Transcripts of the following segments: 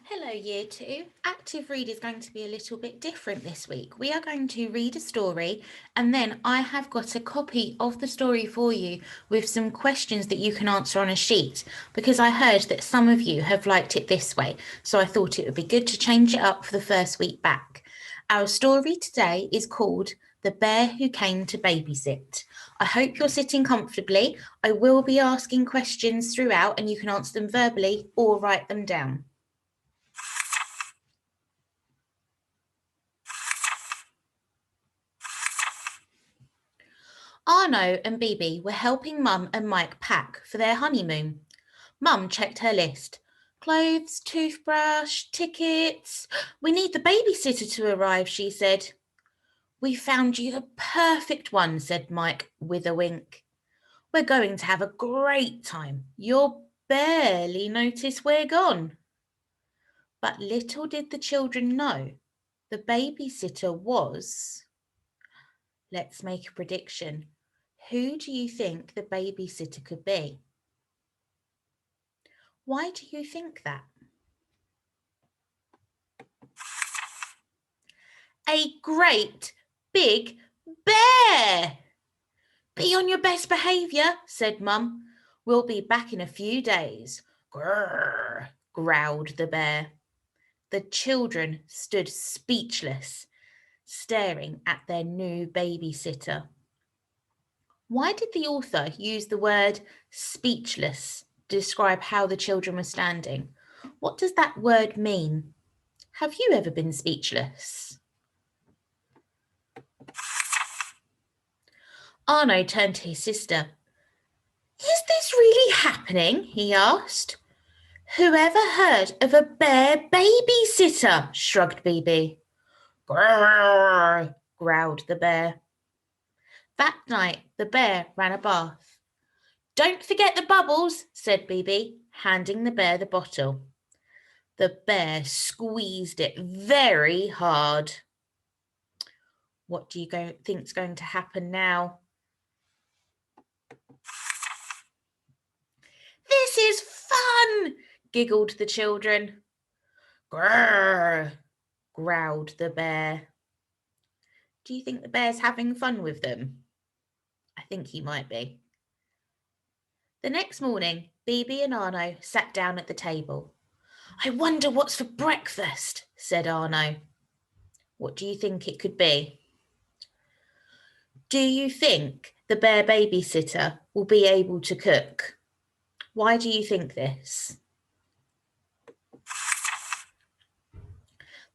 Hello Year 2. Active Read is going to be a little bit different this week. We are going to read a story and then I have got a copy of the story for you with some questions that you can answer on a sheet because I heard that some of you have liked it this way, so I thought it would be good to change it up for the first week back. Our story today is called The Bear Who Came to Babysit. I hope you're sitting comfortably. I will be asking questions throughout and you can answer them verbally or write them down. Arno and Bibi were helping Mum and Mike pack for their honeymoon. Mum checked her list. Clothes, toothbrush, tickets. We need the babysitter to arrive, she said. We found you the perfect one, said Mike with a wink. We're going to have a great time. You'll barely notice we're gone. But little did the children know, the babysitter was... Let's make a prediction. Who do you think the babysitter could be? Why do you think that? A great big bear. Be on your best behaviour, said Mum. We'll be back in a few days. Grrr, growled the bear. The children stood speechless, staring at their new babysitter. Why did the author use the word speechless to describe how the children were standing? What does that word mean? Have you ever been speechless? Arno turned to his sister. Is this really happening? He asked. Whoever heard of a bear babysitter? Shrugged Bibi. Grrr, growled the bear. That night, the bear ran a bath. Don't forget the bubbles, said Bibi, handing the bear the bottle. The bear squeezed it very hard. What do you think's going to happen now? This is fun, giggled the children. Grrr, growled the bear. Do you think the bear's having fun with them? I think he might be. The next morning, Bibi and Arno sat down at the table. I wonder what's for breakfast, said Arno. What do you think it could be? Do you think the bear babysitter will be able to cook? Why do you think this?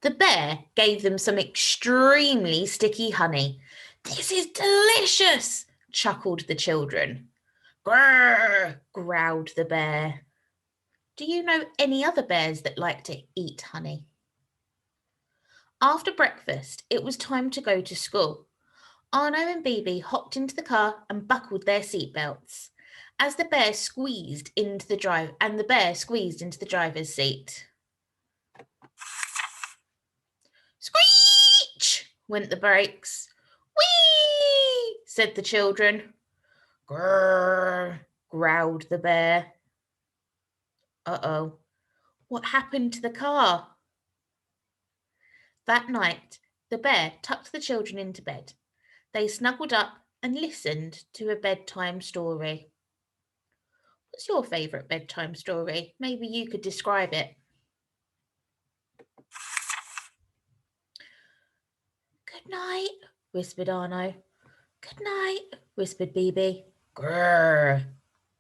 The bear gave them some extremely sticky honey. This is delicious, chuckled the children. Grrr, growled the bear. Do you know any other bears that like to eat honey? After breakfast, it was time to go to school. Arno and Bibi hopped into the car and buckled their seatbelts as the bear squeezed into the driver's seat. Screech! Went the brakes. Whee! Said the children. Grrr! Growled the bear. Uh-oh. What happened to the car? That night, the bear tucked the children into bed. They snuggled up and listened to a bedtime story. What's your favourite bedtime story? Maybe you could describe it. Good night, whispered Arno. Good night, whispered Bibi. Grrr,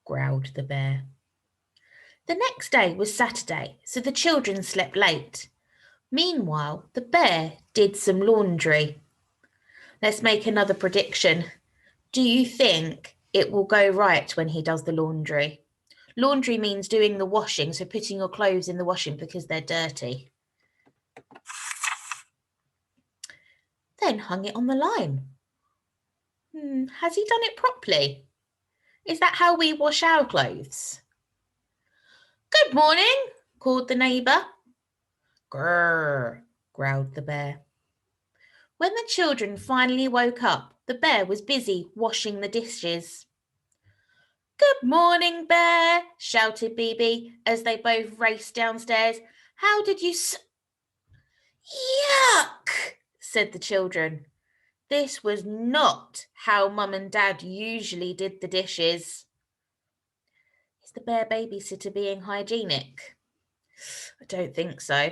growled the bear. The next day was Saturday, so the children slept late. Meanwhile, the bear did some laundry. Let's make another prediction. Do you think it will go right when he does the laundry? Laundry means doing the washing, so putting your clothes in the washing because they're dirty. Then hung it on the line. Has he done it properly? Is that how we wash our clothes? Good morning, called the neighbour. Grrr, growled the bear. When the children finally woke up, the bear was busy washing the dishes. Good morning, bear, shouted Bibi as they both raced downstairs. How did you Yuck, said the children. This was not how Mum and Dad usually did the dishes. Is the bear babysitter being hygienic? I don't think so.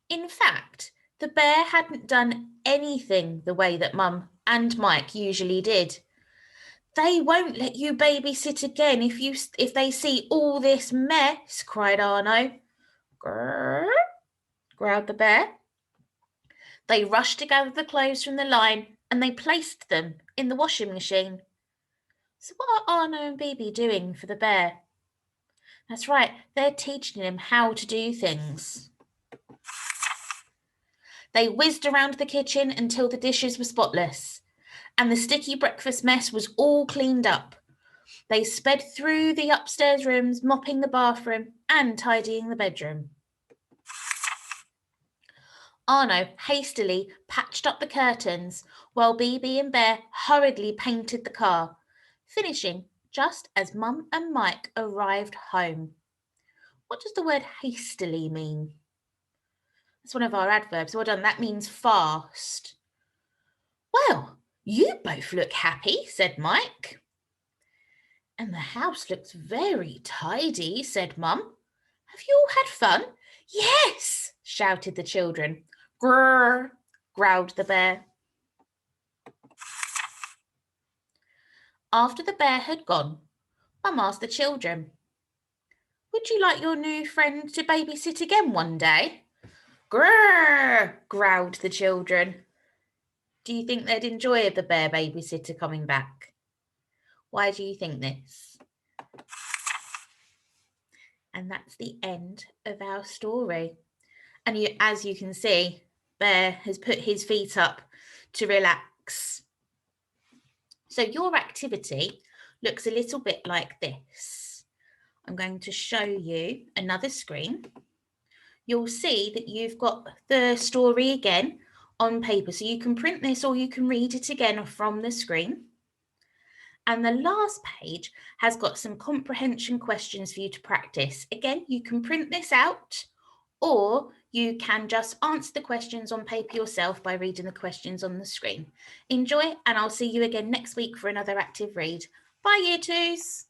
In fact, the bear hadn't done anything the way that Mum and Mike usually did. They won't let you babysit again if they see all this mess, cried Arno. Grrr, growled the bear. They rushed to gather the clothes from the line and they placed them in the washing machine. So what are Arno and Bibi doing for the bear? That's right, they're teaching him how to do things. They whizzed around the kitchen until the dishes were spotless, and the sticky breakfast mess was all cleaned up. They sped through the upstairs rooms, mopping the bathroom and tidying the bedroom. Arno hastily patched up the curtains while Bibi and Bear hurriedly painted the car, finishing just as Mum and Mike arrived home. What does the word hastily mean? That's one of our adverbs. Well done. That means fast. Well, you both look happy, said Mike. And the house looks very tidy, said Mum. Have you all had fun? Yes, shouted the children. Grrr, growled the bear. After the bear had gone, Mum asked the children, would you like your new friend to babysit again one day? Grrr, growled the children. Do you think they'd enjoy the bear babysitter coming back? Why do you think this? And that's the end of our story. And as you can see, Bear has put his feet up to relax. So your activity looks a little bit like this. I'm going to show you another screen. You'll see that you've got the story again on paper. So you can print this or you can read it again from the screen. And the last page has got some comprehension questions for you to practice. Again, you can print this out or you can just answer the questions on paper yourself by reading the questions on the screen. Enjoy, and I'll see you again next week for another active read. Bye, Year 2s.